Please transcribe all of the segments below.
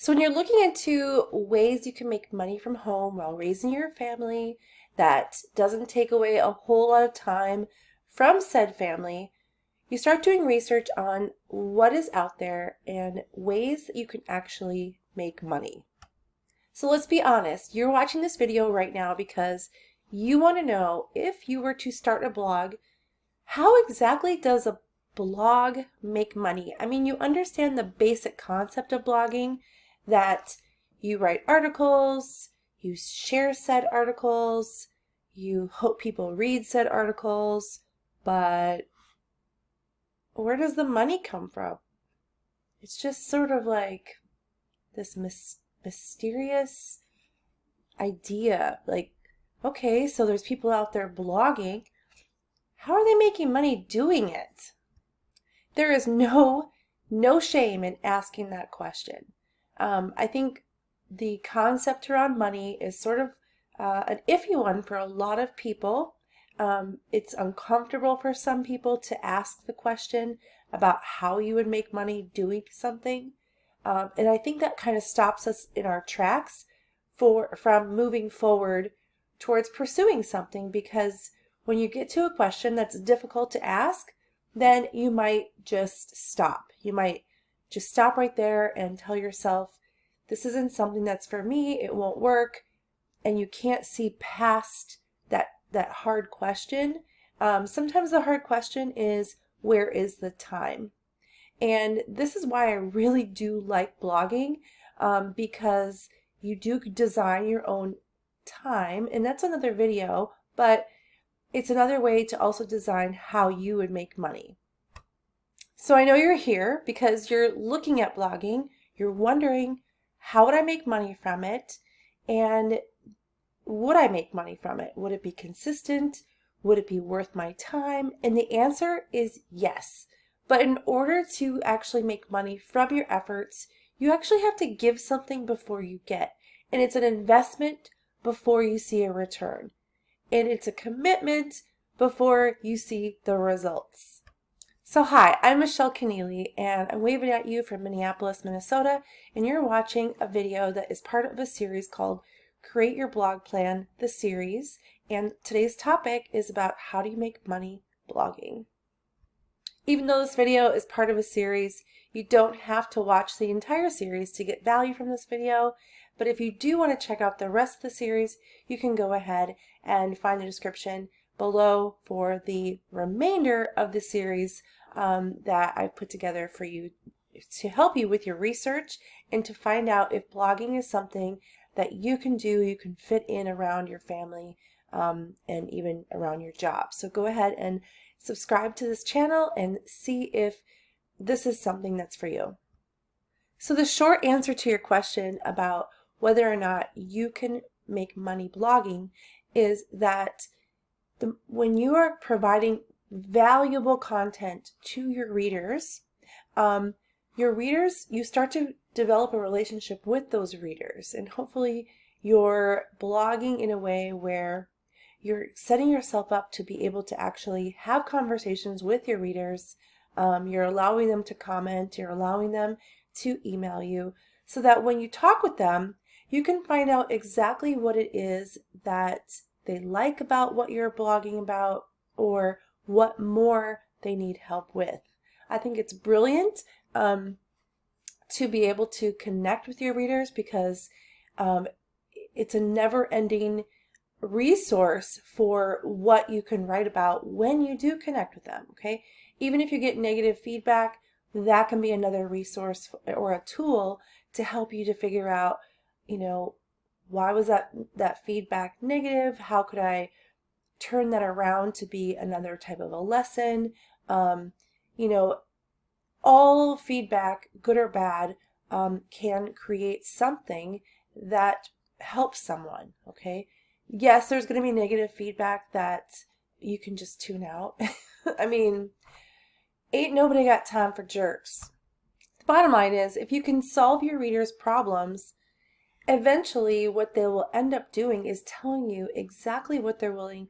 So when you're looking into ways you can make money from home while raising your family that doesn't take away a whole lot of time from said family, you start doing research on what is out there and ways that you can actually make money. So let's be honest, you're watching this video right now because you want to know, if you were to start a blog, how exactly does a blog make money? I mean, you understand the basic concept of blogging, that you write articles, you share said articles, you hope people read said articles, but where does the money come from? It's just sort of like this mysterious idea. Like, okay, so there's people out there blogging. How are they making money doing it? There is no shame in asking that question. I think the concept around money is sort of an iffy one for a lot of people. It's uncomfortable for some people to ask the question about how you would make money doing something. And I think that kind of stops us in our tracks from moving forward towards pursuing something, because when you get to a question that's difficult to ask, then you might just stop. You might just stop right there and tell yourself, this isn't something that's for me, it won't work, and you can't see past that hard question. Sometimes the hard question is, where is the time? And this is why I really do like blogging, because you do design your own time, and that's another video, but it's another way to also design how you would make money. So I know you're here because you're looking at blogging, you're wondering, how would I make money from it? And would I make money from it? Would it be consistent? Would it be worth my time? And the answer is yes. But in order to actually make money from your efforts, you actually have to give something before you get. And it's an investment before you see a return. And it's a commitment before you see the results. So hi, I'm Michelle Keneally, and I'm waving at you from Minneapolis, Minnesota, and you're watching a video that is part of a series called Create Your Blog Plan, the series, and today's topic is about how do you make money blogging. Even though this video is part of a series, you don't have to watch the entire series to get value from this video, but if you do want to check out the rest of the series, you can go ahead and find the description below for the remainder of the series that I've put together for you to help you with your research and to find out if blogging is something that you can do, you can fit in around your family and even around your job. So go ahead and subscribe to this channel and see if this is something that's for you. So the short answer to your question about whether or not you can make money blogging is that when you are providing valuable content to your readers, you start to develop a relationship with those readers, and hopefully you're blogging in a way where you're setting yourself up to be able to actually have conversations with your readers. You're allowing them to comment, you're allowing them to email you, so that when you talk with them, you can find out exactly what it is that they like about what you're blogging about, or what more they need help with. I think it's brilliant to be able to connect with your readers, because it's a never-ending resource for what you can write about when you do connect with them, okay? Even if you get negative feedback, that can be another resource or a tool to help you to figure out, why was that feedback negative? How could I turn that around to be another type of a lesson? All feedback, good or bad, can create something that helps someone, okay? Yes, there's going to be negative feedback that you can just tune out. I mean, ain't nobody got time for jerks. The bottom line is, if you can solve your readers' problems, eventually what they will end up doing is telling you exactly what they're willing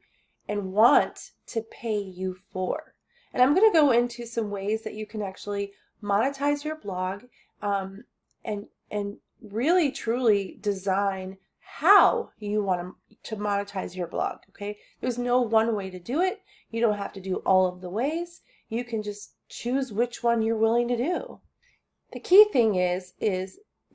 and want to pay you for. And I'm going to go into some ways that you can actually monetize your blog and really truly design how you want to monetize your blog, okay? There's no one way to do it. You don't have to do all of the ways. You can just choose which one you're willing to do. The key thing is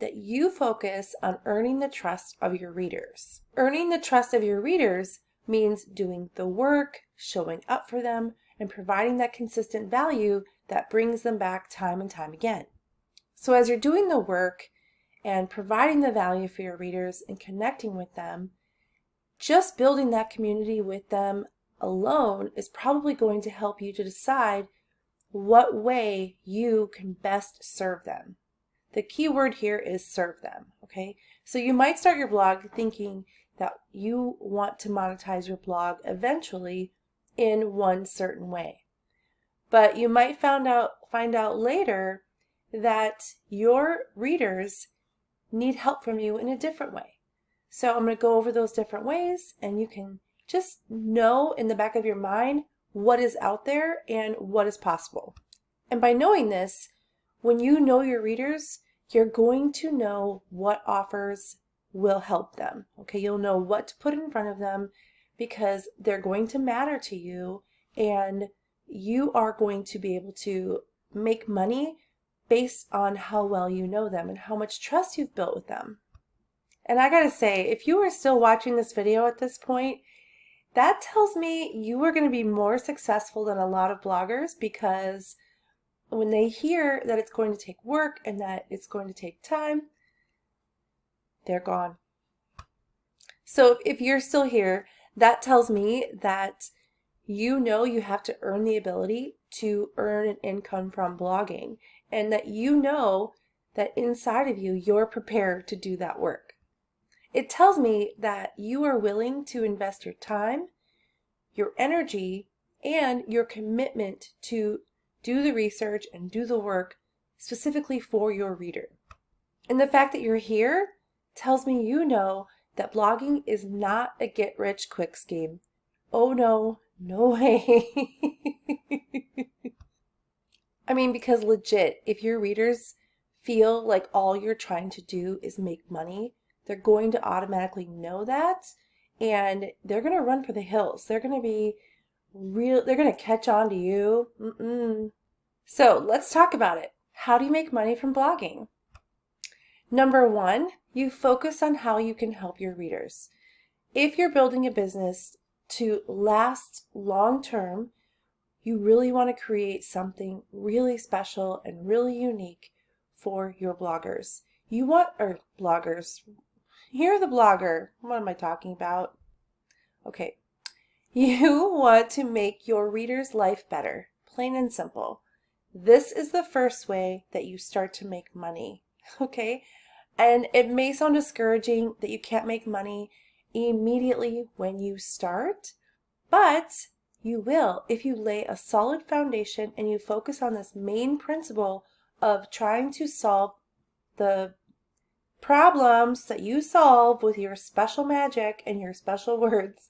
that you focus on earning the trust of your readers. Earning the trust of your readers means doing the work, showing up for them, and providing that consistent value that brings them back time and time again. So as you're doing the work and providing the value for your readers and connecting with them, just building that community with them alone is probably going to help you to decide what way you can best serve them. The key word here is serve them, okay? So you might start your blog thinking that you want to monetize your blog eventually in one certain way. But you might find out later that your readers need help from you in a different way. So I'm going to go over those different ways, and you can just know in the back of your mind what is out there and what is possible. And by knowing this, when you know your readers, you're going to know what offers will help them. Okay, you'll know what to put in front of them because they're going to matter to you, and you are going to be able to make money based on how well you know them and how much trust you've built with them. And I gotta say, if you are still watching this video at this point, that tells me you are going to be more successful than a lot of bloggers, because when they hear that it's going to take work and that it's going to take time, they're gone. So if you're still here, that tells me that you know you have to earn the ability to earn an income from blogging, and that you know that inside of you, you're prepared to do that work. It tells me that you are willing to invest your time, your energy, and your commitment to do the research and do the work specifically for your reader. And the fact that you're here tells me you know that blogging is not a get-rich-quick scheme. Oh no, no way. I mean, because legit, if your readers feel like all you're trying to do is make money, they're going to automatically know that, and they're going to run for the hills. They're going to be they're going to catch on to you. So let's talk about it. How do you make money from blogging? Number one, you focus on how you can help your readers. If you're building a business to last long term, you really want to create something really special and really unique for your bloggers. Bloggers. You're the blogger. What am I talking about? Okay. You want to make your reader's life better, plain and simple. This is the first way that you start to make money, okay? And it may sound discouraging that you can't make money immediately when you start, but you will if you lay a solid foundation and you focus on this main principle of trying to solve the problems that you solve with your special magic and your special words.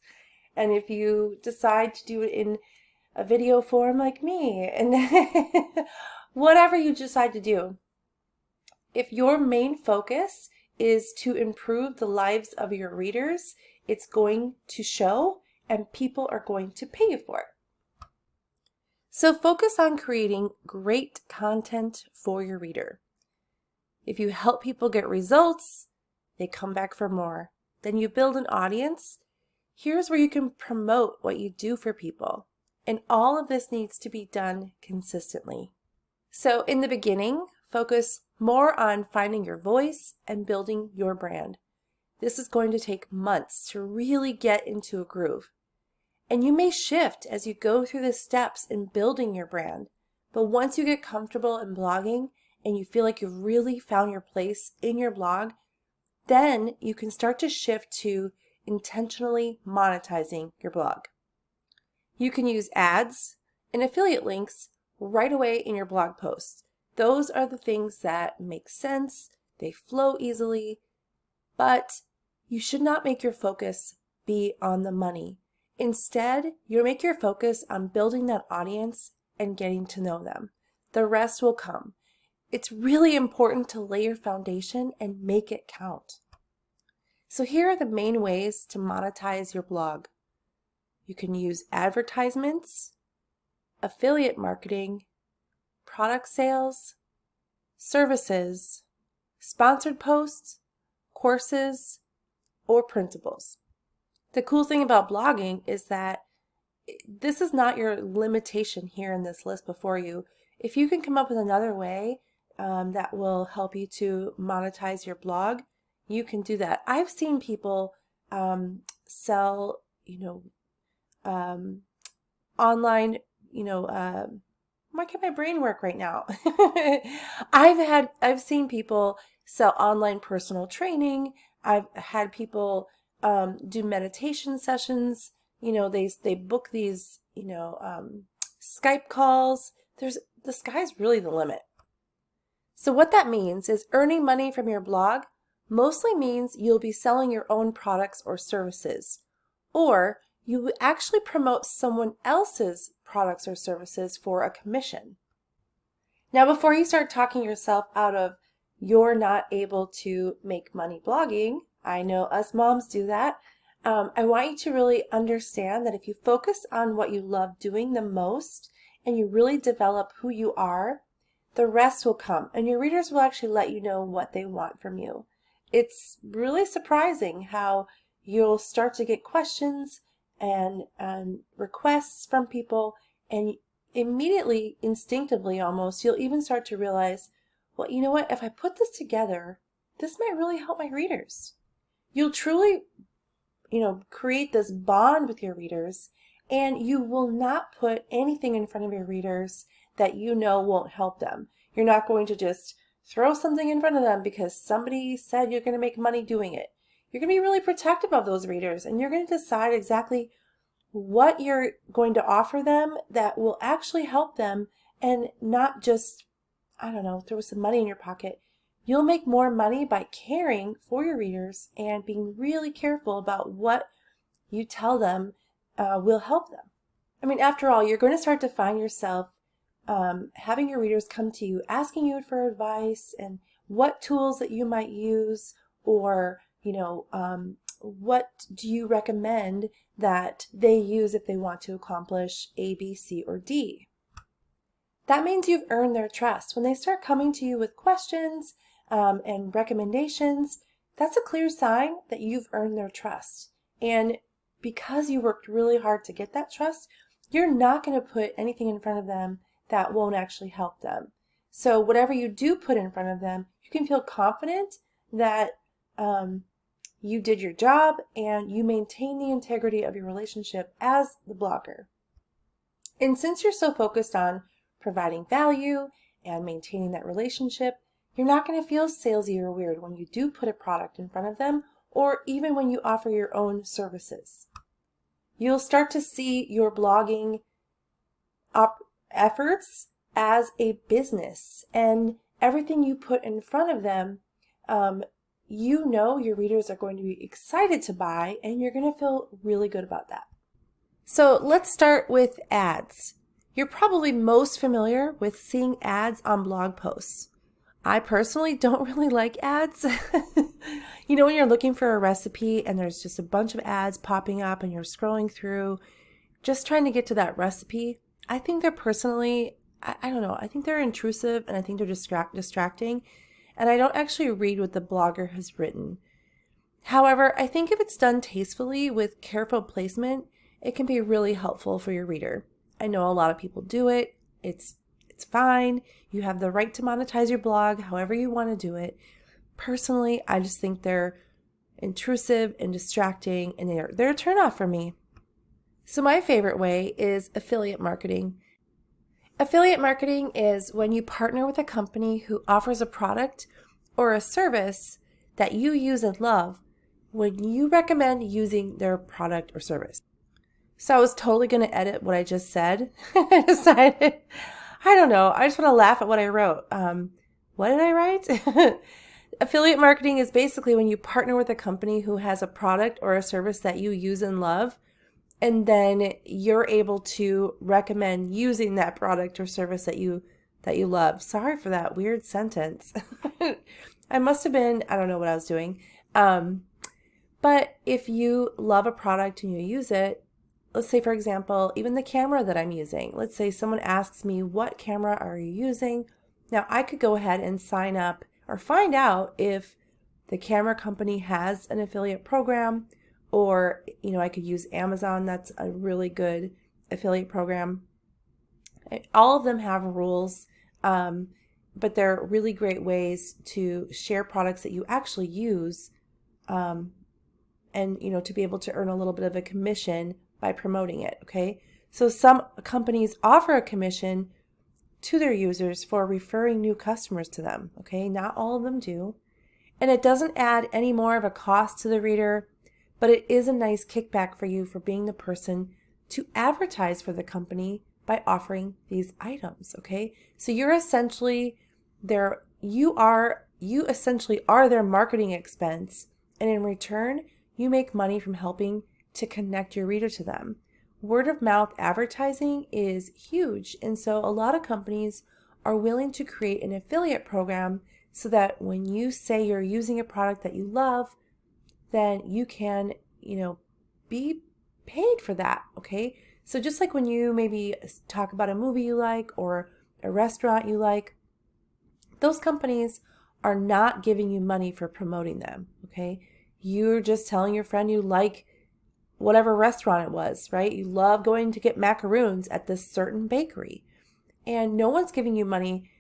And if you decide to do it in a video form like me, and whatever you decide to do, if your main focus is to improve the lives of your readers, it's going to show, and people are going to pay you for it. So focus on creating great content for your reader. If you help people get results, they come back for more. Then you build an audience. Here's where you can promote what you do for people. And all of this needs to be done consistently. So in the beginning, focus more on finding your voice and building your brand. This is going to take months to really get into a groove. And you may shift as you go through the steps in building your brand. But once you get comfortable in blogging and you feel like you've really found your place in your blog, then you can start to shift to intentionally monetizing your blog. You can use ads and affiliate links right away in your blog posts. Those are the things that make sense, they flow easily, but you should not make your focus be on the money. Instead, you make your focus on building that audience and getting to know them. The rest will come. It's really important to lay your foundation and make it count. So here are the main ways to monetize your blog. You can use advertisements, affiliate marketing, product sales, services, sponsored posts, courses, or printables. The cool thing about blogging is that this is not your limitation here in this list before you. If you can come up with another way that will help you to monetize your blog, you can do that. I've seen people sell, online, why can't my brain work right now? I've seen people sell online personal training. I've had people do meditation sessions. They book these, Skype calls. The sky's really the limit. So what that means is earning money from your blog mostly means you'll be selling your own products or services, or you actually promote someone else's products or services for a commission. Now, before you start talking yourself out of you're not able to make money blogging, I know us moms do that. I want you to really understand that if you focus on what you love doing the most and you really develop who you are, the rest will come, and your readers will actually let you know what they want from you. It's really surprising how you'll start to get questions and requests from people, and immediately, instinctively almost, you'll even start to realize, well, you know what, if I put this together, this might really help my readers. You'll truly, create this bond with your readers, and you will not put anything in front of your readers that won't help them. You're not going to just throw something in front of them because somebody said you're going to make money doing it. You're going to be really protective of those readers, and you're going to decide exactly what you're going to offer them that will actually help them, and not just, throw some money in your pocket. You'll make more money by caring for your readers and being really careful about what you tell them will help them. After all, you're going to start to find yourself having your readers come to you, asking you for advice and what tools that you might use, or, what do you recommend that they use if they want to accomplish A, B, C, or D. That means you've earned their trust. When they start coming to you with questions and recommendations, that's a clear sign that you've earned their trust. And because you worked really hard to get that trust, you're not going to put anything in front of them that won't actually help them. So whatever you do put in front of them, you can feel confident that you did your job and you maintain the integrity of your relationship as the blogger. And since you're so focused on providing value and maintaining that relationship, you're not going to feel salesy or weird when you do put a product in front of them, or even when you offer your own services. You'll start to see your blogging efforts as a business, and everything you put in front of them, your readers are going to be excited to buy, and you're going to feel really good about that. So let's start with ads. You're probably most familiar with seeing ads on blog posts. I personally don't really like ads. When you're looking for a recipe and there's just a bunch of ads popping up and you're scrolling through just trying to get to that recipe, I think they're personally, I don't know, I think they're intrusive, and I think they're distracting, and I don't actually read what the blogger has written. However, I think if it's done tastefully with careful placement, it can be really helpful for your reader. I know a lot of people do it. It's fine. You have the right to monetize your blog however you want to do it. Personally, I just think they're intrusive and distracting, and they're a turnoff for me. So my favorite way is affiliate marketing. Affiliate marketing is when you partner with a company who offers a product or a service that you use and love when you recommend using their product or service. So I was totally going to edit what I just said. I decided, I don't know, I just want to laugh at what I wrote. What did I write? Affiliate marketing is basically when you partner with a company who has a product or a service that you use and love, and then you're able to recommend using that product or service that you that you love. Sorry for that weird sentence. I must have been, I don't know what I was doing. But if you love a product and you use it, let's say, for example, even the camera that I'm using, let's say someone asks me, what camera are you using? Now I could go ahead and sign up or find out if the camera company has an affiliate program, or, I could use Amazon. That's a really good affiliate program. All of them have rules, but they're really great ways to share products that you actually use, and to be able to earn a little bit of a commission by promoting it. Okay, so some companies offer a commission to their users for referring new customers to them. Okay, not all of them do, and it doesn't add any more of a cost to the reader, but it is a nice kickback for you for being the person to advertise for the company by offering these items. Okay, so you're essentially you essentially are their marketing expense, and in return you make money from helping to connect your reader to them. Word of mouth advertising is huge, and so a lot of companies are willing to create an affiliate program so that when you say you're using a product that you love, then you can, be paid for that. Okay, so just like when you maybe talk about a movie you like or a restaurant you like, those companies are not giving you money for promoting them. Okay, you're just telling your friend you like whatever restaurant it was, right? You love going to get macaroons at this certain bakery, and no one's giving you money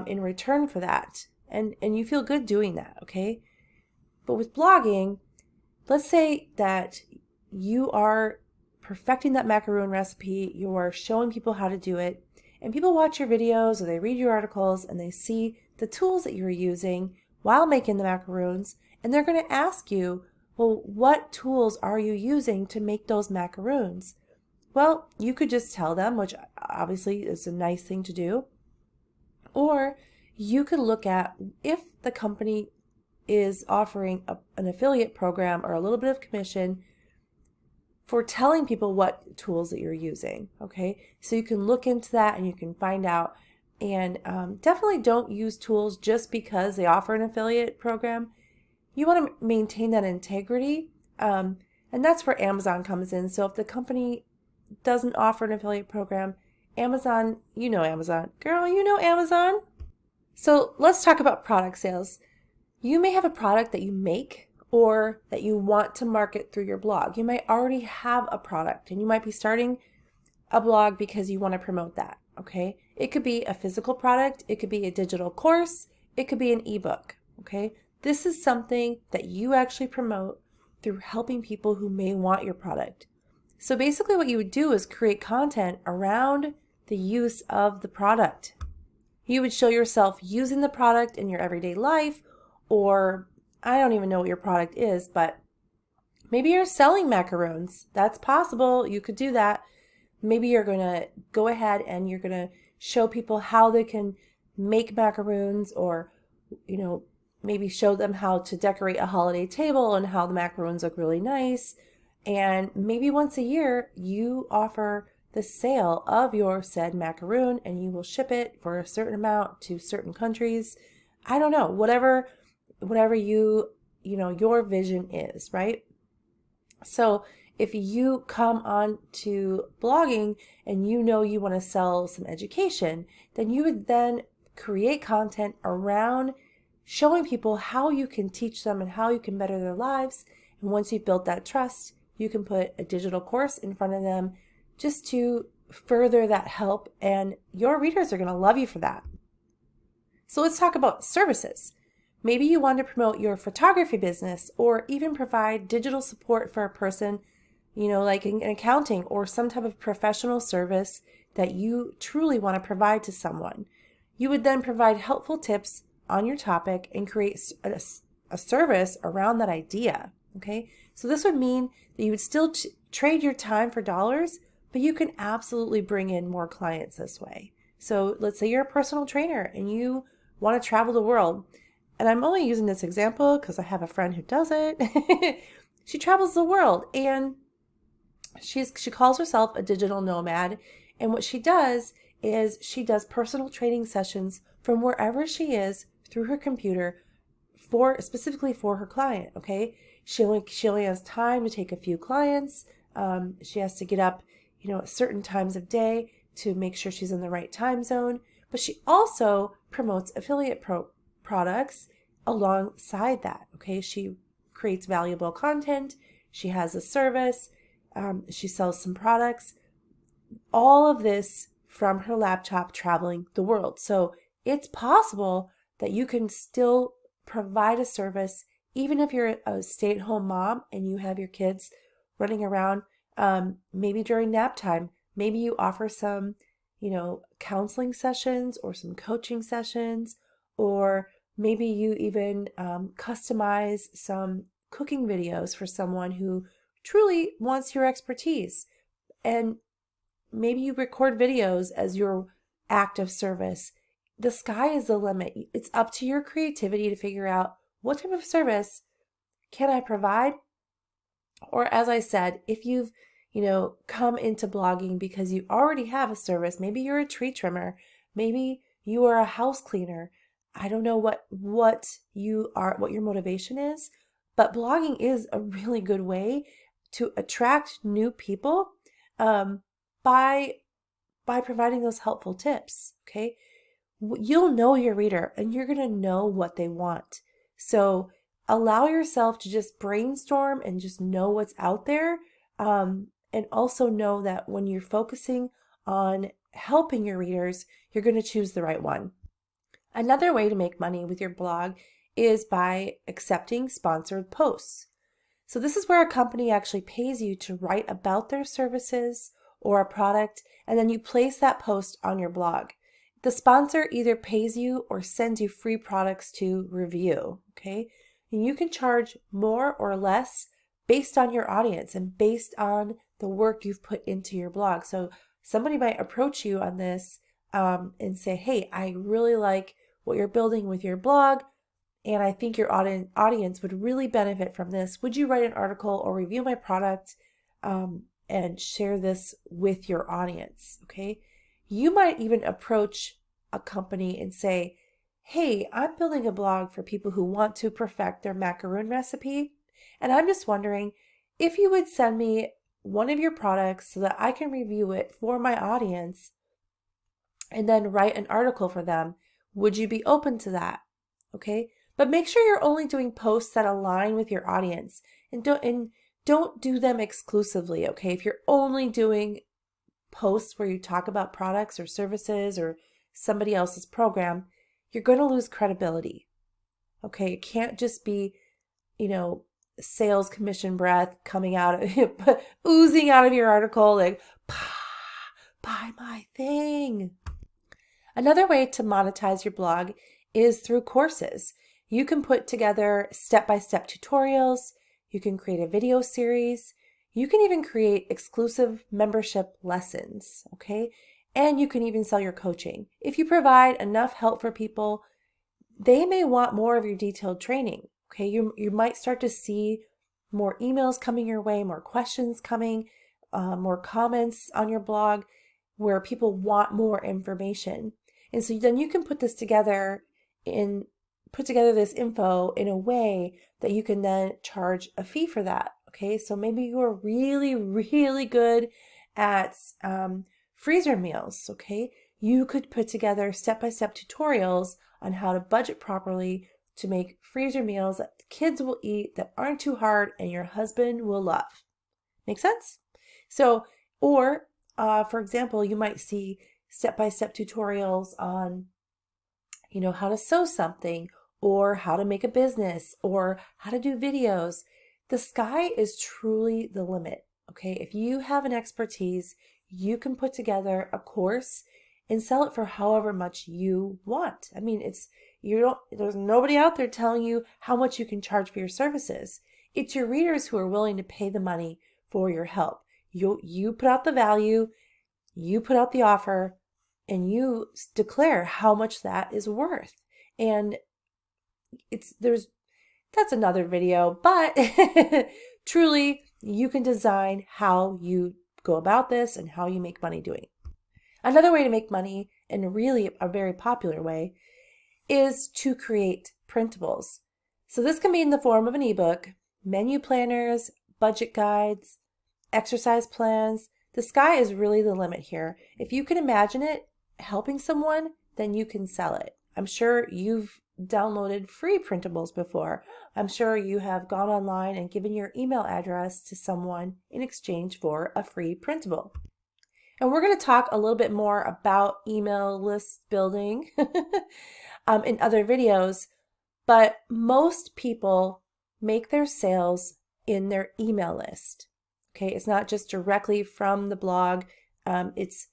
in return for that, and you feel good doing that. Okay, but with blogging, let's say that you are perfecting that macaroon recipe, you are showing people how to do it, and people watch your videos or they read your articles and they see the tools that you're using while making the macaroons, and they're going to ask you, well, what tools are you using to make those macaroons? Well, you could just tell them, which obviously is a nice thing to do, or you could look at if the company is offering an affiliate program or a little bit of commission for telling people what tools that you're using. Okay, so you can look into that and you can find out, and definitely don't use tools just because they offer an affiliate program. You want to maintain that integrity, and that's where Amazon comes in. So if the company doesn't offer an affiliate program, Amazon, Amazon, girl, Amazon. So let's talk about product sales. You may have a product that you make or that you want to market through your blog. You might already have a product and you might be starting a blog because you want to promote that. Okay, it could be a physical product, it could be a digital course, it could be an ebook. Okay, this is something that you actually promote through helping people who may want your product. So basically what you would do is create content around the use of the product. You would show yourself using the product in your everyday life, or I don't even know what your product is, but maybe you're selling macaroons. That's possible. You could do that. Maybe you're going to go ahead and you're going to show people how they can make macaroons, or, maybe show them how to decorate a holiday table and how the macaroons look really nice. And maybe once a year you offer the sale of your said macaroon and you will ship it for a certain amount to certain countries. I don't know, whatever your vision is, right? So if you come on to blogging and you want to sell some education, then you would then create content around showing people how you can teach them and how you can better their lives. And once you've built that trust, you can put a digital course in front of them just to further that help, and your readers are going to love you for that. So let's talk about services. Maybe you want to promote your photography business, or even provide digital support for a person, like in accounting or some type of professional service that you truly want to provide to someone. You would then provide helpful tips on your topic and create a service around that idea. Okay, so this would mean that you would still trade your time for dollars, but you can absolutely bring in more clients this way. So let's say you're a personal trainer and you want to travel the world. And I'm only using this example because I have a friend who does it. She travels the world, and she calls herself a digital nomad. And what she does is she does personal training sessions from wherever she is through her computer specifically for her client. Okay, she only has time to take a few clients. She has to get up, at certain times of day to make sure she's in the right time zone. But she also promotes affiliate products alongside that. Okay, she creates valuable content. She has a service. She sells some products. All of this from her laptop traveling the world. So it's possible that you can still provide a service even if you're a stay-at-home mom and you have your kids running around, maybe during nap time. Maybe you offer some, counseling sessions or some coaching sessions, or maybe you even customize some cooking videos for someone who truly wants your expertise. And maybe you record videos as your act of service. The sky is the limit. It's up to your creativity to figure out what type of service can I provide. Or as I said, if you've, come into blogging because you already have a service, maybe you're a tree trimmer, maybe you are a house cleaner. I don't know what your motivation is, but blogging is a really good way to attract new people by providing those helpful tips. Okay, you'll know your reader and you're going to know what they want. So allow yourself to just brainstorm and just know what's out there. And also know that when you're focusing on helping your readers, you're going to choose the right one. Another way to make money with your blog is by accepting sponsored posts. So this is where a company actually pays you to write about their services or a product, and then you place that post on your blog. The sponsor either pays you or sends you free products to review, okay? And you can charge more or less based on your audience and based on the work you've put into your blog. So somebody might approach you on this and say, hey, I really like what you're building with your blog, and I think your audience would really benefit from this. Would you write an article or review my product and share this with your audience? Okay. You might even approach a company and say, hey, I'm building a blog for people who want to perfect their macaroon recipe, and I'm just wondering if you would send me one of your products so that I can review it for my audience and then write an article for them. Would you be open to that? Okay, but make sure you're only doing posts that align with your audience, and don't do them exclusively. Okay, if you're only doing posts where you talk about products or services or somebody else's program, you're going to lose credibility. Okay, it can't just be, sales commission breath coming out of oozing out of your article like, buy my thing. Another way to monetize your blog is through courses. You can put together step-by-step tutorials. You can create a video series. You can even create exclusive membership lessons, okay? And you can even sell your coaching. If you provide enough help for people, they may want more of your detailed training, okay? You might start to see more emails coming your way, more questions coming, more comments on your blog where people want more information. And so then you can put this together this info in a way that you can then charge a fee for that. Okay, so maybe you are really, really good at freezer meals. Okay, you could put together step-by-step tutorials on how to budget properly to make freezer meals that the kids will eat, that aren't too hard, and your husband will love. Make sense? So, or for example, you might see step-by-step tutorials on, how to sew something, or how to make a business, or how to do videos. The sky is truly the limit. Okay, if you have an expertise, you can put together a course and sell it for however much you want. I mean, there's nobody out there telling you how much you can charge for your services. It's your readers who are willing to pay the money for your help. You put out the value, you put out the offer, and you declare how much that is worth. And that's another video, but truly you can design how you go about this and how you make money doing it. Another way to make money, and really a very popular way, is to create printables. So this can be in the form of an ebook, menu planners, budget guides, exercise plans. The sky is really the limit here. If you can imagine it helping someone, then you can sell it. I'm sure you've downloaded free printables before. I'm sure you have gone online and given your email address to someone in exchange for a free printable. And we're going to talk a little bit more about email list building in other videos, but most people make their sales in their email list. Okay, it's not just directly from the blog. It's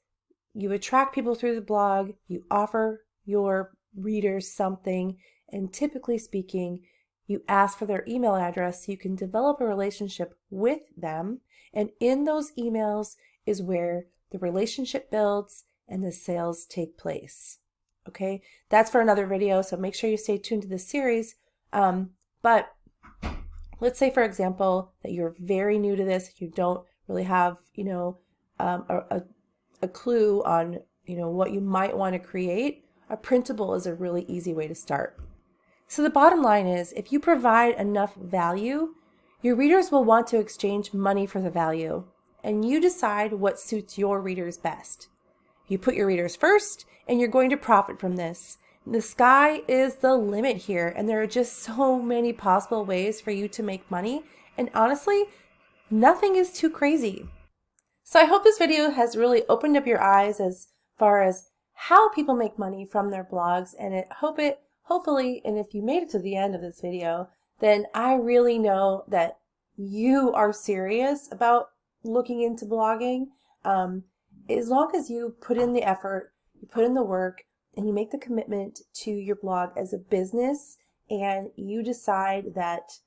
you attract people through the blog, you offer your readers something, and typically speaking, you ask for their email address so you can develop a relationship with them. And in those emails is where the relationship builds and the sales take place. Okay, that's for another video, so make sure you stay tuned to this series. But let's say, for example, that you're very new to this, you don't really have, a clue on, what you might want to create. A printable is a really easy way to start. So the bottom line is, if you provide enough value, your readers will want to exchange money for the value, and you decide what suits your readers best. You put your readers first, and you're going to profit from this. The sky is the limit here, and there are just so many possible ways for you to make money, and honestly, nothing is too crazy. So I hope this video has really opened up your eyes as far as how people make money from their blogs, and hopefully, and if you made it to the end of this video, then I really know that you are serious about looking into blogging. As long as you put in the effort, you put in the work, and you make the commitment to your blog as a business, and you decide that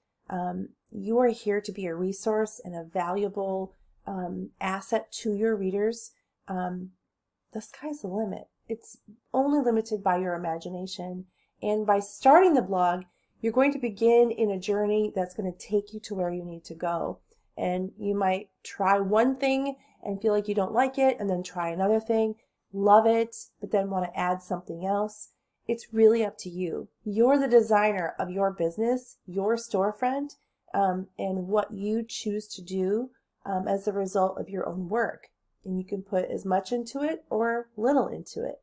you are here to be a resource and a valuable asset to your readers, the sky's the limit. It's only limited by your imagination. And by starting the blog, you're going to begin in a journey that's going to take you to where you need to go. And you might try one thing and feel like you don't like it, and then try another thing, love it, but then want to add something else. It's really up to you. You're the designer of your business, your storefront, and what you choose to do as a result of your own work. And you can put as much into it or little into it.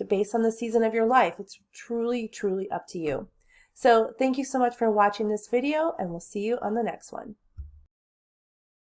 Based on the season of your life, it's truly, truly up to you. So thank you so much for watching this video, and we'll see you on the next one.